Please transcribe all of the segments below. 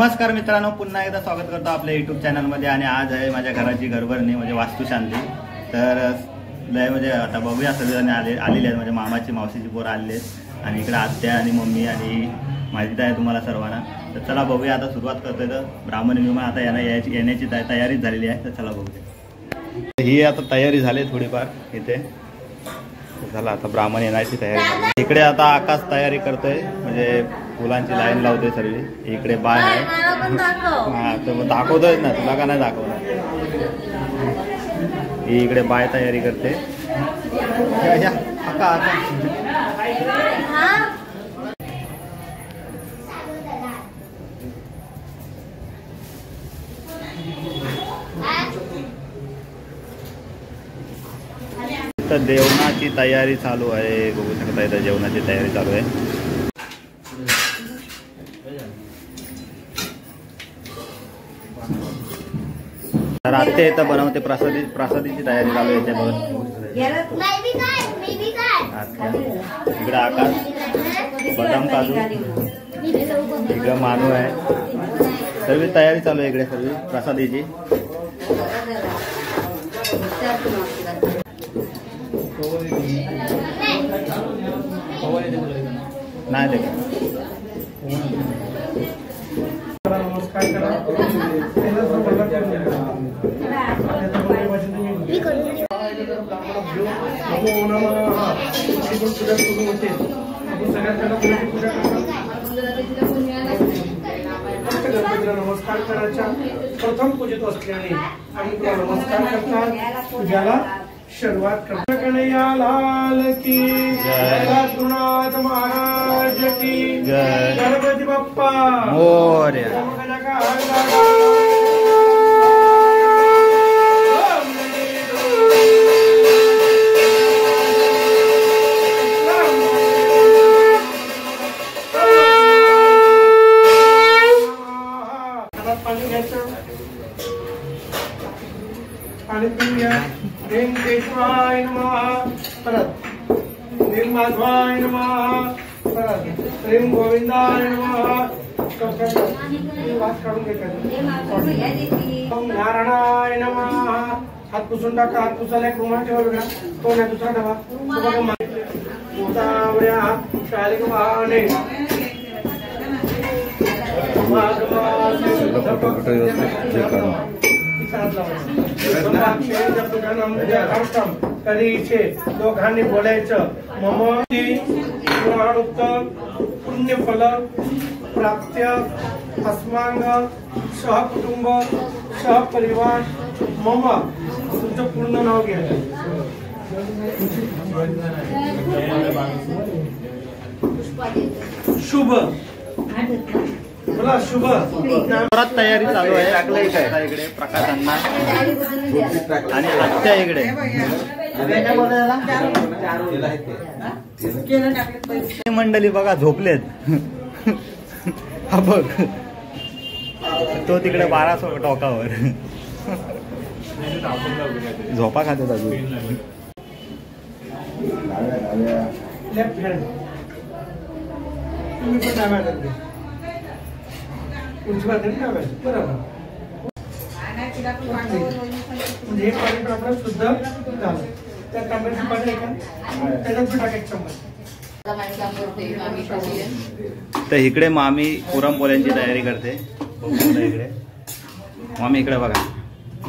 नमस्कार मित्रांनो, पुन्हा एकदा स्वागत करतो आपल्या युट्यूब चॅनलमध्ये. आणि आज आहे माझ्या घराची घरभरणी म्हणजे वास्तुशांती. तर लय म्हणजे आता बघूया सगळेजण आलेले आहेत, म्हणजे मामाची मावशीची पोरं आलेले आहेत आणि इकडे आत्या आणि मम्मी आणि माहिती आहे तुम्हाला सर्वांना. तर चला बघूया, आता सुरुवात करतोय. तर ब्राह्मण विमान आता येण्याची तयारीच झालेली आहे. तर चला बघूया. ही आता तयारी झाली थोडीफार इथे. झाला आता ब्राह्मण येण्याची तयारी. इकडे आता आकाश तयारी करतोय, म्हणजे फुलांची लाईन लावतोय सर्व. इकडे बाय आहे. हा तर दाखवतोय ना तुला, का नाही दाखवणार. ही इकडे बाय तयारी करते. तर जेवणाची तयारी चालू आहे, बघू शकता इथं जेवणाची तयारी चालू आहे. तर आत्या इथं बनवते प्रसादीची तयारी चालू आहे. ते बघत इकडे आकाश, बदाम काजू, इकडे मानू आहे. सर्व तयारी चालू आहे इकडे सर्व प्रसादीची. नाही ते नमस्कार करा. नमस्कार करायच्या प्रथम पूजित असल्याने आम्ही तुला नमस्कार करतात. पूजाला सुरुवात करतो. कन्हैया लाल की जय, रघुनाथ महाराज की जय, गणपती बाप्पा मोरया. पाणी घ्यायचं, पाणी पिऊन घ्या. रेम केशवाय नमः. परत रेम माधवाय नमः. परत रेम गोविंदाय नमः. वास काढून घेतात. ओम नारायणाय नमः. हात पुसून टाका. हात पुसायला एक रुमाल ठेवा वेगळा, तो नाही दुसरा ठेवा. शालिक वाहने दोघांनी बोलायचं. मम पुण्यफल प्राप्त्य अस्मांग सहकुटुंब सहपरिवार मम. तुमचं पूर्ण नाव घ्यायचं. शुभ बोला. शुभ. परत तयारी चालू आहे. इकडे प्रकाशांना आणि आत्या इकडे मंडळी बघा झोपलेत. हा बघ, तो तिकडे 12 टोकावर झोपा खात्यात अजून. लेफ्ट हँड तुम्ही पण डाव्या हाताने उजव्या हाताने डाव्या. बरोबर. म्हणजे हे पाणी पण आपलं शुद्ध झालं. त्या तांब्याचं पाणी आहे का, त्याच्यात पण टाकायचं चम्मच. तर इकडे मामी पुरणपोळ्यांची तयारी करते. इकडे मामी इकडे बघा,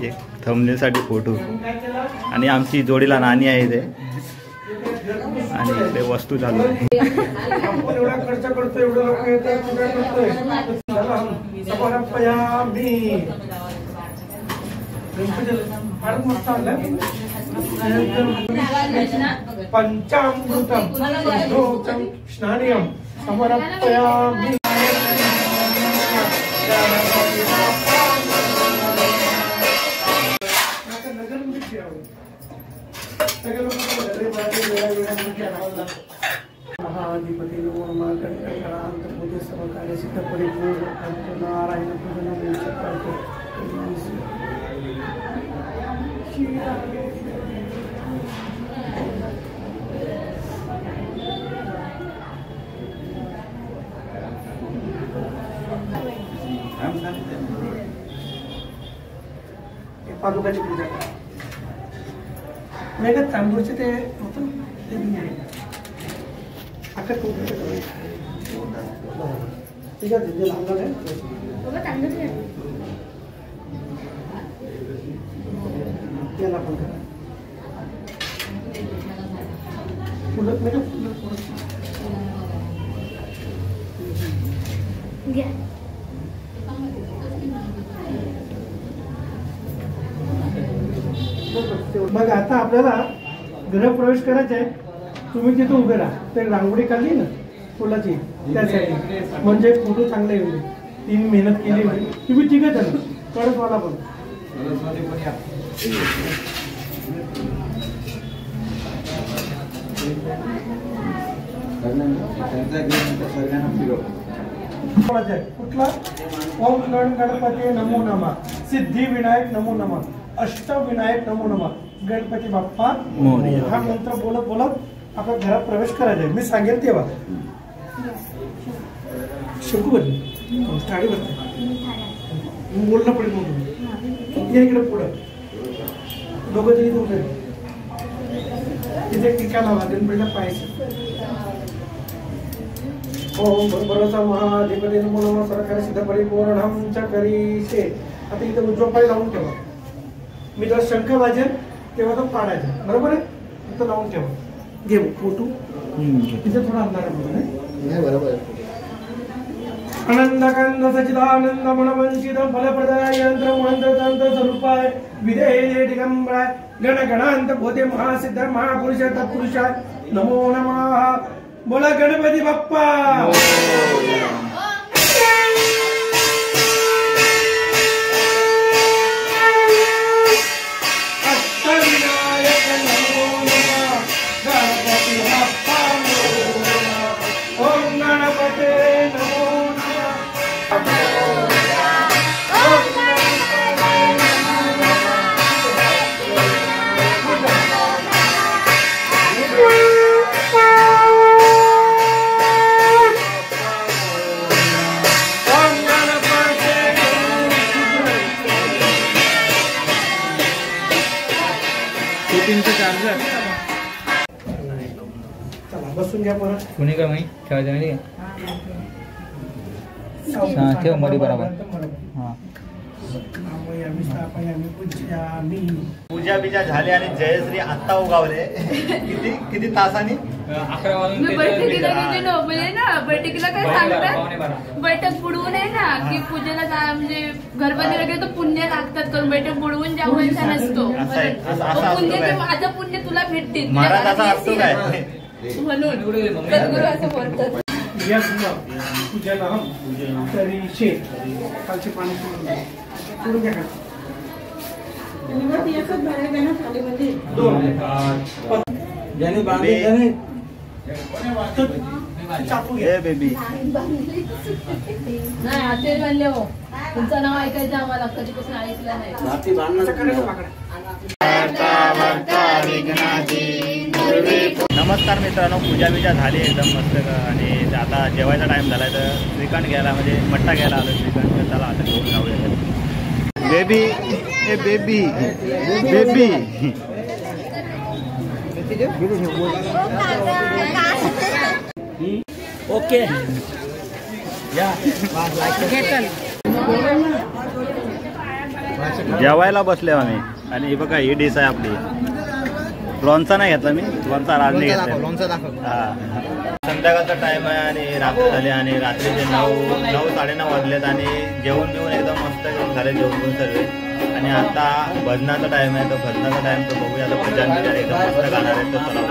एक थंबनेलसाठी फोटो. आणि आमची जोडीला नानी आहे इथे. आणि इकडे वस्तू चालू आहे. आपण एवढा खर्च करतो, एवढं लोक येतात, कुठे करतोय. फारच मस्त आलं. पंचामृतम स्नानियम समर्पयामि. महाधिपती सर्व कार्य सिद्ध परिपूर्ण नारायण पूजन पादुकाची पूजा करा. नाही का तांदूळचे ते होतं ते अख्खा ठीक आहे ते लागणार आहे. त्याला पण करा फुलं नाही का मग आता आपल्याला गृहप्रवेश करायचा आहे. तुम्ही तिथे उभे राहा. ते रांगोळी काढली ना फुलाची त्यासाठी म्हणजे फोटो चांगले येऊ. तीन मेहनत केली होती. तुम्ही ठीक आहे ना कळत मला पण कुठला ओम गणपती नमो नमः, सिद्धी विनायक नमो नमः, अष्टविनायक नमो नमः, गणपती बाप्पा मोरया. हा मंत्र बोलत बोलत आपल्या घरात प्रवेश करायचा. मी सांगेल तेव्हा शंकू बदली टाळी बसते बोलणं पडेल. मग इकडे पुढं दोघं तरी उभे तिथे टीका लावा गणपतीला पाहायचं. ओम भरभरचा महाधिपती नमो नमः सरकारी सिद्ध परिपूर्णम च करीशे. आता इथे उजवा पाय लावून ठेवा. मी जेव्हा शंख वाजेल तेव्हा तो पाडायचा. बरोबर आहे. इथं लावून ठेवा. घे फोटो तिथे थोडा अंधार आहे. बरोबर. आनंद कांद सचिदानंद मनवंचित फलप्रदाय यंत्र मंत्र तंत्र स्वरूपाय विधेय दिगंबराय गण गणांत भूते महासिद्ध महापुरुष तत्पुरुषाय नमो नमः. बोला गणपती बाप्पा. अष्टविनायक नमो नमः, गणपती बाप्पा ओम गणपते नमो बसून घ्या परत. कुणी का माहिती ठेवायचं नाही का ठेव मध्ये बरोबर. पूजा बिजा झाली आणि जयश्री आत्ता उगावले. किती तासांनी 11 वाजून बैठकीला म्हणजे ना बैठकीला काय सांगतात बैठक बुडवून आहे ना की पूजेला म्हणजे गणपतीला गेलो तर पुण्य लागतात करून बैठक बुडवून जेवायचा नसतो. पुण्य माझं पुण्य तुला भेटतील महाराज असा असतो काय म्हणून सद्गुरू असं बोलतात. पूजेला तरी शे कालचे पाणी पुढे घ्या. बेबी नाही आते म्हणले हो तुमचं नाव ऐकायचं आम्हाला कधीपासून ऐकलं नाही. नमस्कार मित्रांनो. पूजा बिजा झाली एकदम मस्त. आणि आता जेवायचा टाइम झालाय तर श्रीखंड घ्यायला म्हणजे मट्टा घ्यायला आलो. श्रीखंड चला आता घेऊन जाऊया. बेबी ए बेबी बेबी ओके जेवायला बसले आम्ही. आणि हे बघा ही डिश आहे आपली. लोणचा नाही घेतला मी. लोणचा राज नाही घेतला. हा संध्याकाळचा टाइम आहे आणि रात्र झाली आणि रात्रीचे 9 साडेनऊ वाजलेत आणि जेवण बिवून एकदम मस्त झाले जेवण पण सर्व. आणि आता भजनाचा टाइम आहे. तो भजनाचा टाइम तो बघूया. आता भजन बिजन एकदम मस्त गाणार आहे. तो चला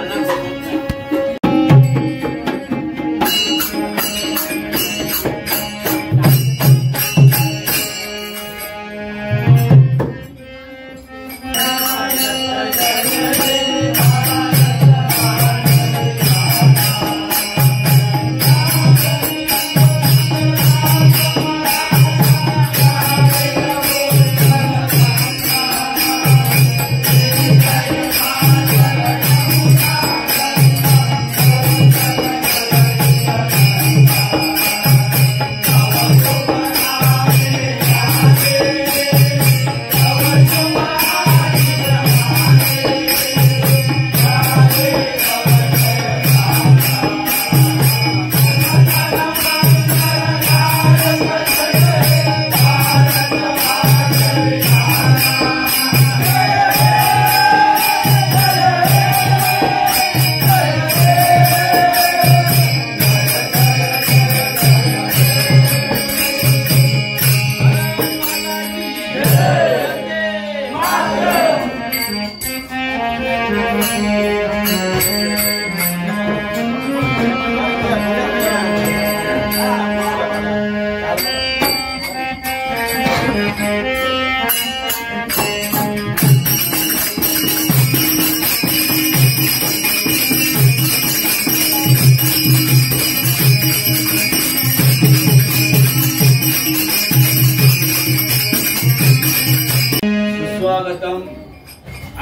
स्वागतम।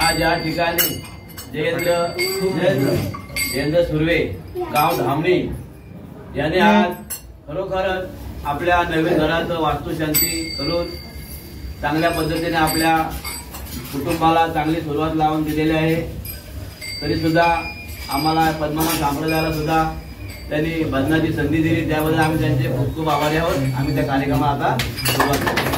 आज या ठिकाणी जयेंद्र सुर्वे गाव धामणी याने आज खरोखरच आपल्या नवीन घरात वास्तुशांती करून चांगल्या पद्धतीने आपल्या कुटुंबाला चांगली सुरुवात लावून दिलेली आहे। तरी सुद्धा आम्हाला पद्मनाभ संप्रदायाला सुद्धा त्यांनी भजनाची संधी दिली, त्याबद्दल आम्ही त्यांचे खूप खूप आभारी आहोत। आम्ही त्या कार्यक्रमाला आता सुरुवात करू।